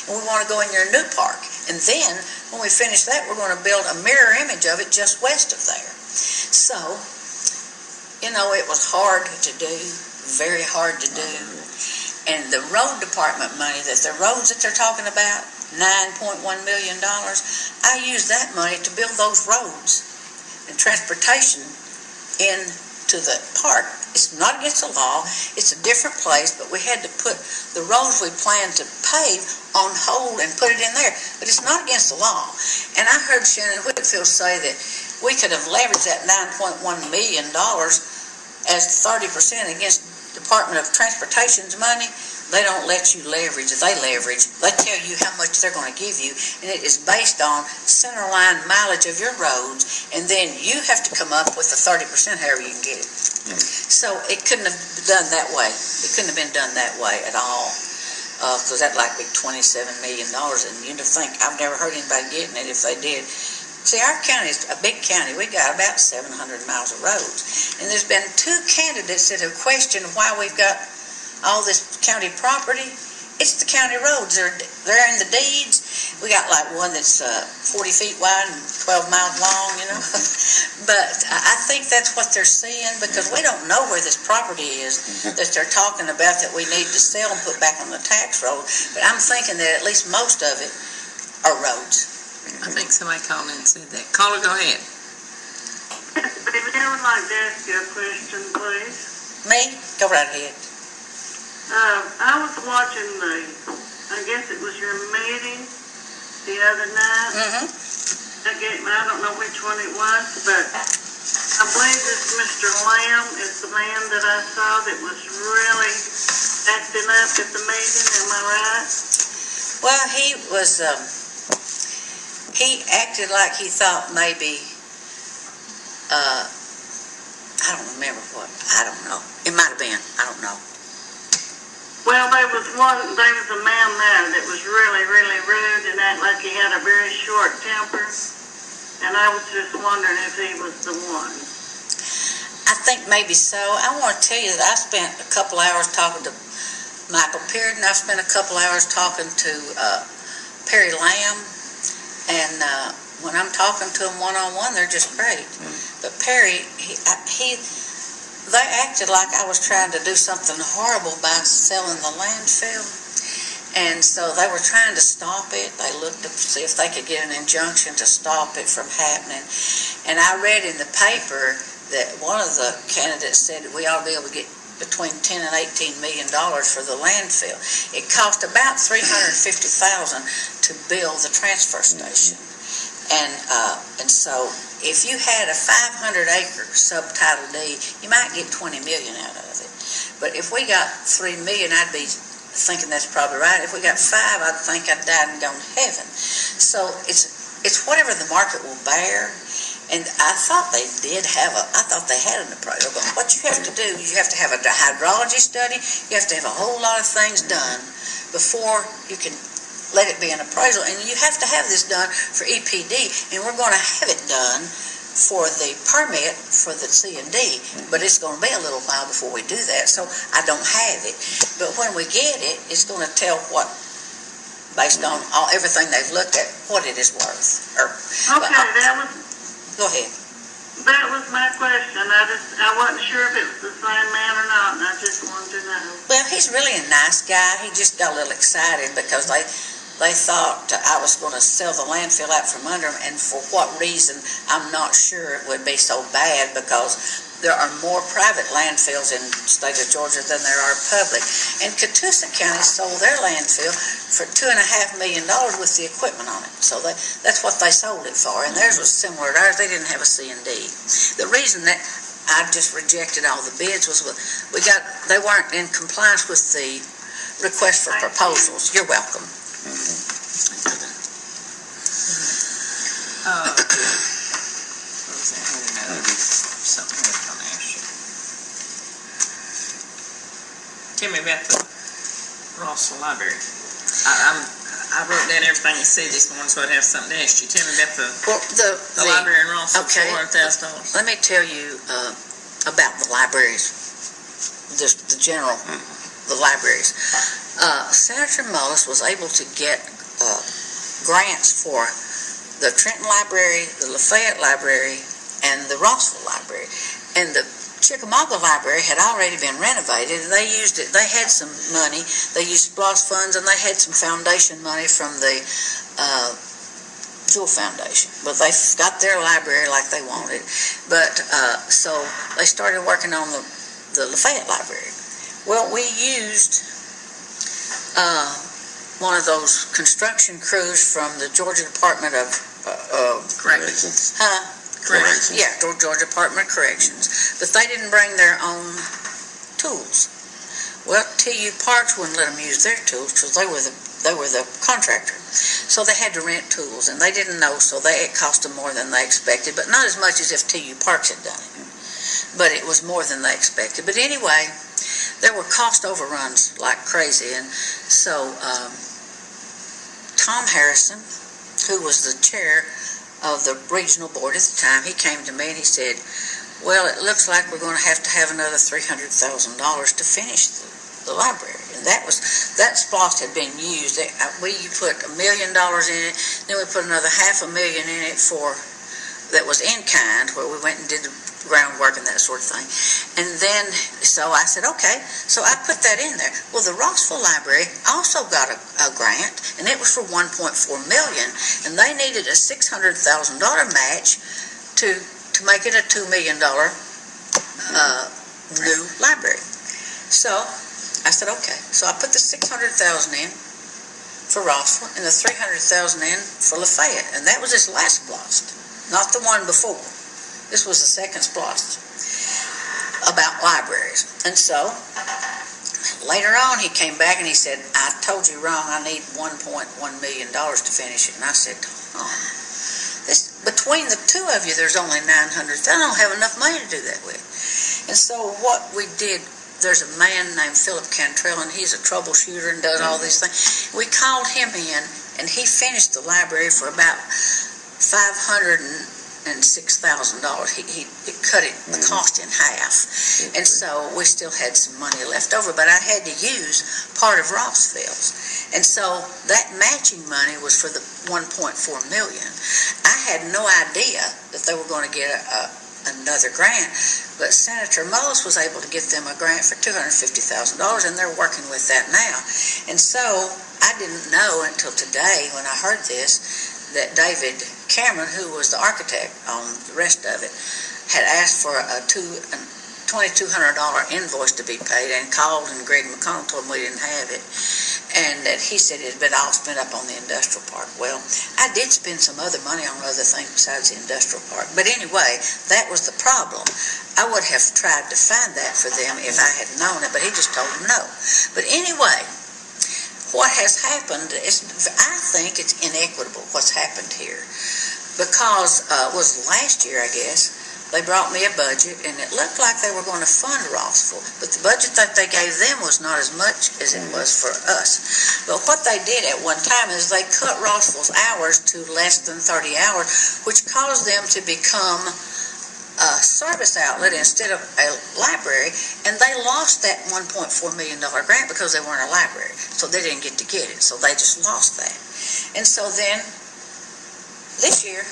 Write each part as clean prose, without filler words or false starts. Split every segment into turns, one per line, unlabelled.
and we want to go in your new park. And then, when we finish that, we're going to build a mirror image of it just west of there. So, you know, it was hard to do, very hard to do. And the road department money, the roads that they're talking about, $9.1 million, I used that money to build those roads and transportation into the park. It's not against the law, it's a different place, but we had to put the roads we planned to pave on hold and put it in there. But it's not against the law. And I heard Shannon Whitfield say that we could have leveraged that $9.1 million as 30% against Department of Transportation's money. They don't let you leverage. They leverage. They tell you how much they're going to give you, and it is based on centerline mileage of your roads, and then you have to come up with the 30%, however you can get it. So it couldn't have been done that way. It couldn't have been done that way at all, because that'd like be $27 million, and you'd think, I've never heard anybody getting it if they did. See, our county is a big county. We got about 700 miles of roads, and there's been 2 candidates that have questioned why we've got all this county property. It's the county roads. They're in the deeds. We got like one that's 40 feet wide and 12 miles long, you know. But I think that's what they're seeing, because we don't know where this property is that they're talking about that we need to sell and put back on the tax roll. But I'm thinking that at least most of it are roads.
I think somebody called in and said that. Caller, go ahead.
Baby, I would like to ask you a question, please.
Me? Go right ahead.
I was watching I guess it was your meeting the other night. I don't know which one it was, but I believe this Mr. Lamb is the man that I saw that was really acting up at the meeting. Am I right?
Well, he was, he acted like he thought maybe, I don't remember what. I don't know. It might have been. I don't know.
Well, there was a man there that was really, really rude and acted like he had a very short temper. And I was just wondering if he was the one.
I think maybe so. I want to tell you that I spent a couple hours talking to Michael Pearden. I spent a couple hours talking to Perry Lamb. And when I'm talking to them one-on-one, they're just great. But Perry, they acted like I was trying to do something horrible by selling the landfill. And so they were trying to stop it. They looked to see if they could get an injunction to stop it from happening. And I read in the paper that one of the candidates said that we ought to be able to get between $10 and $18 million for the landfill. It cost about $350,000 to build the transfer station. And so if you had a 500-acre subtitle deed, you might get $20 million out of it. But if we got $3 million, I'd be thinking that's probably right. If we got 5, I'd think I'd died and gone to heaven. So it's whatever the market will bear. And I thought they had an appraisal. But what you have to do is you have to have a hydrology study. You have to have a whole lot of things done before you can let it be an appraisal. And you have to have this done for EPD. And we're going to have it done for the permit for the C&D. But it's going to be a little while before we do that. So I don't have it. But when we get it, it's going to tell what, based on everything they've looked at, what it is worth. Go ahead.
That was my question. I wasn't sure if it was the same man or not, and I just wanted to know.
Well, he's really a nice guy. He just got a little excited because they thought I was going to sell the landfill out from under him, and for what reason, I'm not sure it would be so bad, because there are more private landfills in the state of Georgia than there are public. And Catoosa County sold their landfill for $2.5 million with the equipment on it. So that's what they sold it for, and theirs was similar to ours. They didn't have a C&D. The reason that I just rejected all the bids was they weren't in compliance with the request for proposals. You're welcome.
Tell me about the Rossville Library. I wrote down everything you said this morning, so I'd have something to ask you. Tell me about the library in Rossville, okay. $400,000.
Let me tell you about the libraries, the general, the libraries. Senator Mullis was able to get grants for the Trenton Library, the Lafayette Library, and the Rossville Library. And the Chickamauga Library had already been renovated, and they used it. They had some money. They used SPLOST funds, and they had some foundation money from the Jewel Foundation. But they got their library like they wanted. But so they started working on the Lafayette Library. Well, we used one of those construction crews from the Georgia Department of
Corrections.
Corrections. Yeah, Georgia Department of Corrections. But they didn't bring their own tools. Well, TU Parks wouldn't let them use their tools because they were the contractor. So they had to rent tools, and they didn't know, so it cost them more than they expected, but not as much as if TU Parks had done it. But it was more than they expected. But anyway, there were cost overruns like crazy, and so Tom Harrison, who was the chair of the regional board at the time, he came to me and he said, well, it looks like we're going to have another $300,000 to finish the library. And that SPLOST had been used. We put $1 million in it, then we put another $500,000 in it that was in kind, where we went and did the groundwork and that sort of thing. And then, so I said, okay, so I put that in there. Well, the Rossville Library also got a grant, and it was for $1.4 million, and they needed a $600,000 match to make it a $2 million new library. So I said, okay. So I put the $600,000 in for Rossville and the $300,000 in for Lafayette, and that was this last SPLOST, not the one before. This was the second SPLOST about libraries. And so later on he came back and he said, I told you wrong, I need $1.1 million to finish it. And I said, between the two of you, there's only $900,000. I don't have enough money to do that with. And so what we did, there's a man named Philip Cantrell, and he's a troubleshooter and does all these things. We called him in, and he finished the library for about $506,000. He cut the cost in half, and so we still had some money left over. But I had to use part of Rossville's, and so that matching money was for the $1.4 million. I had no idea that they were going to get another grant, but Senator Mullis was able to get them a grant for $250,000, and they're working with that now. And so I didn't know until today when I heard this that David Cameron, who was the architect on the rest of it, had asked for a $2,200 invoice to be paid, and called, and Greg McConnell told him we didn't have it, and that he said it had been all spent up on the industrial park. Well, I did spend some other money on other things besides the industrial park, but anyway, that was the problem. I would have tried to find that for them if I had known it, but he just told them no. But anyway, what has happened is, I think it's inequitable what's happened here, because it was last year, I guess, they brought me a budget, and it looked like they were going to fund Rossville, but the budget that they gave them was not as much as it was for us. But what they did at one time is they cut Rossville's hours to less than 30 hours, which caused them to become a service outlet instead of a library, and they lost that $1.4 million grant because they weren't a library, so they didn't get to get it, so they just lost that. And so then this year,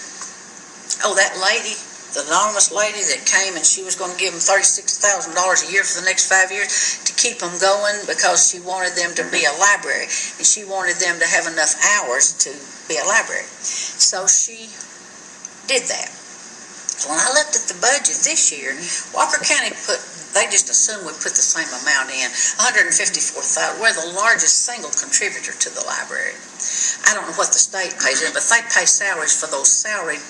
that lady, the anonymous lady that came, and she was going to give them $36,000 a year for the next 5 years to keep them going, because she wanted them to be a library, and she wanted them to have enough hours to be a library. So she did that. So when I looked at the budget this year, Walker County they just assumed we put the same amount in, $154,000. We're the largest single contributor to the library. I don't know what the state pays in, but they pay salaries for those salaried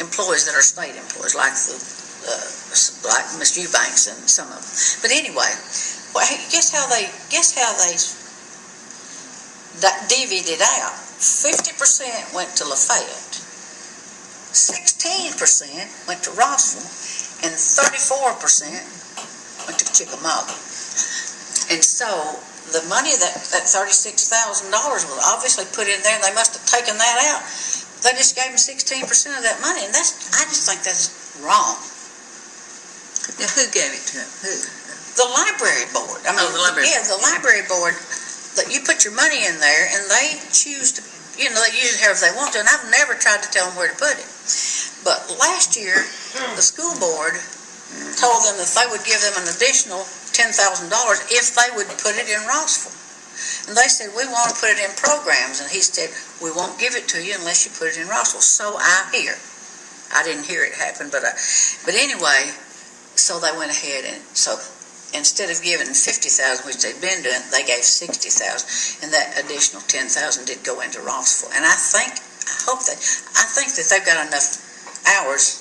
employees that are state employees, like Miss Eubanks and some of them. But anyway, guess how they divvied it out. 50% went to Lafayette, 16% went to Rossville, and 34% went to Chickamauga. And so the money, that $36,000 was obviously put in there, and they must have taken that out. They just gave them 16% of that money, and I just think that's wrong.
Now, who gave it to them? Who?
The library board.
The library.
Yeah, the library board. that you put your money in there, and they choose to, they use it however they want to, and I've never tried to tell them where to put it. But last year, the school board told them that they would give them an additional $10,000 if they would put it in Rossville. And they said, we want to put it in programs. And he said, we won't give it to you unless you put it in Rossville. So I hear. I didn't hear it happen, but anyway, so they went ahead, and so instead of giving 50,000, which they'd been doing, they gave 60,000, and that additional 10,000 did go into Rossville. And I think that they've got enough hours,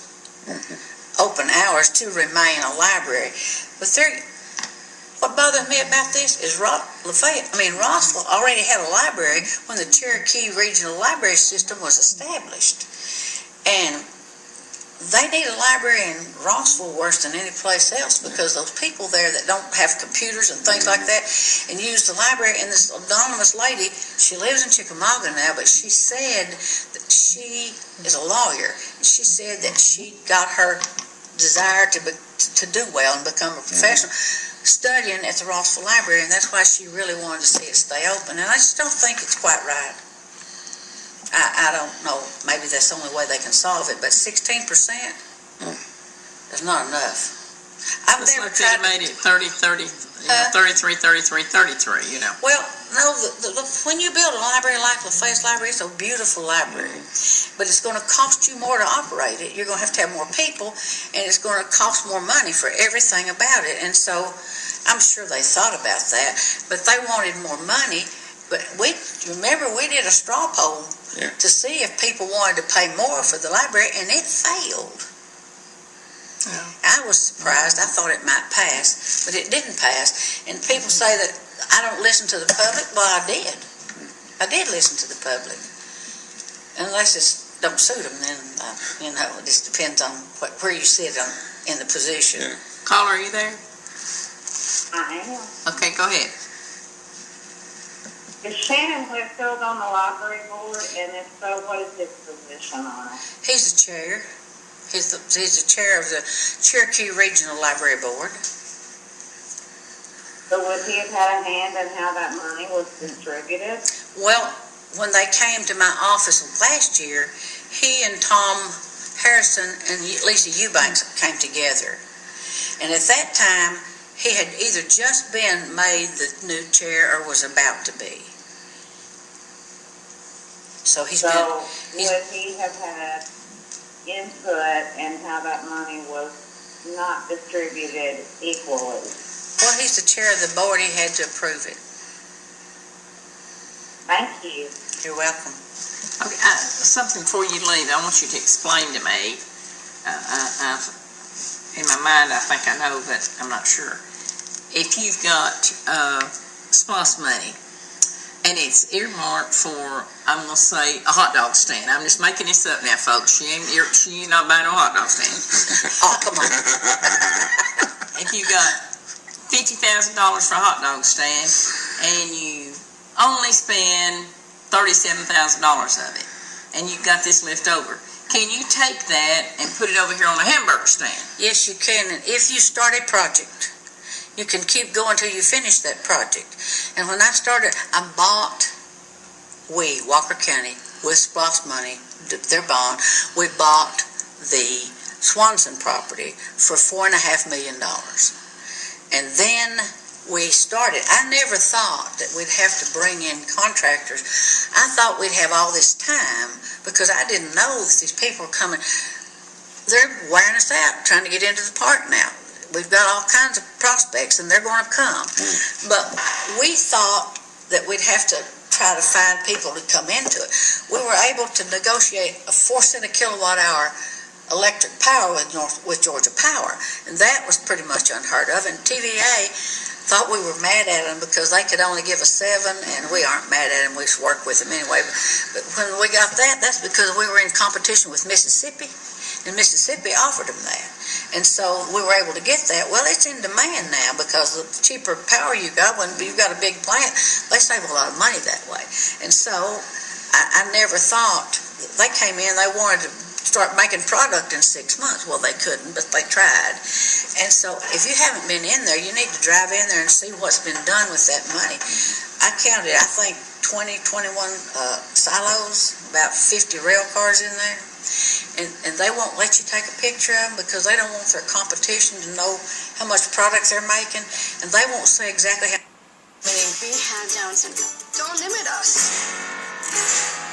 open hours, to remain a library. But what bothers me about this is Rossville already had a library when the Cherokee Regional Library System was established. And they need a library in Rossville worse than any place else, because those people there that don't have computers and things like that and use the library. And this anonymous lady, she lives in Chickamauga now, but she said that she is a lawyer. And she said that she got her desire to do well and become a professional studying at the Rossville Library, and that's why she really wanted to see it stay open. And I just don't think it's quite right. I don't know. Maybe that's the only way they can solve it. But 16% is not enough. I've never tried to
made it 30, 33, 33, 33.
Well, no. When you build a library like LaFayette's Library, it's a beautiful library, but it's going to cost you more to operate it. You're going to have more people, and it's going to cost more money for everything about it. And so, I'm sure they thought about that, but they wanted more money. But we did a straw poll to see if people wanted to pay more for the library, and it failed. I was surprised. I thought it might pass, but it didn't pass. And people say that I don't listen to the public. Well, I did. I did listen to the public. Unless it don't suit them, then, it just depends on where you sit in the position.
Caller, are you there?
I am.
Okay, go ahead.
Is Shannon Heiskell on the library board, and if so, what is his position on it?
He's the chair. He's the chair of the Cherokee Regional Library Board.
So would he have had a hand in how that money was distributed?
Well, when they came to my office last year, he and Tom Harrison and Lisa Eubanks came together. And at that time, he had either just been made the new chair or was about to be. So would he have had input in how that money was not distributed equally? Well, he's the chair of the board. He had to approve it.
Thank you.
You're welcome.
Okay, something before you leave, I want you to explain to me. In my mind, I think I know, but I'm not sure. If you've got SPOS money, and it's earmarked for, I'm going to say, a hot dog stand. I'm just making this up now, folks. She ain't not buying no hot dog stand.
Oh, come on.
If you got $50,000 for a hot dog stand, and you only spend $37,000 of it, and you've got this left over, can you take that and put it over here on a hamburger stand?
Yes, you can. And if you start a project, you can keep going till you finish that project. And when I started, Walker County, with SPOS money, their bond, we bought the Swanson property for $4.5 million. And then we started. I never thought that we'd have to bring in contractors. I thought we'd have all this time because I didn't know that these people were coming. They're wearing us out, trying to get into the park now. We've got all kinds of prospects, and they're going to come. But we thought that we'd have to try to find people to come into it. We were able to negotiate a 4 cent a kilowatt hour electric power with Georgia Power, and that was pretty much unheard of. And TVA thought we were mad at them because they could only give us 7, and we aren't mad at them. We just work with them anyway. But when we got that, that's because we were in competition with Mississippi, and Mississippi offered them that. And so we were able to get that. Well, it's in demand now because the cheaper power you got, when you've got a big plant, they save a lot of money that way. And so I never thought, they came in, they wanted to start making product in 6 months. Well, they couldn't, but they tried. And so if you haven't been in there, you need to drive in there and see what's been done with that money. I counted, I think, 21 silos, about 50 rail cars in there. And they won't let you take a picture of them because they don't want their competition to know how much products they're making. And they won't say exactly how many.
We have Down syndrome. Don't limit us.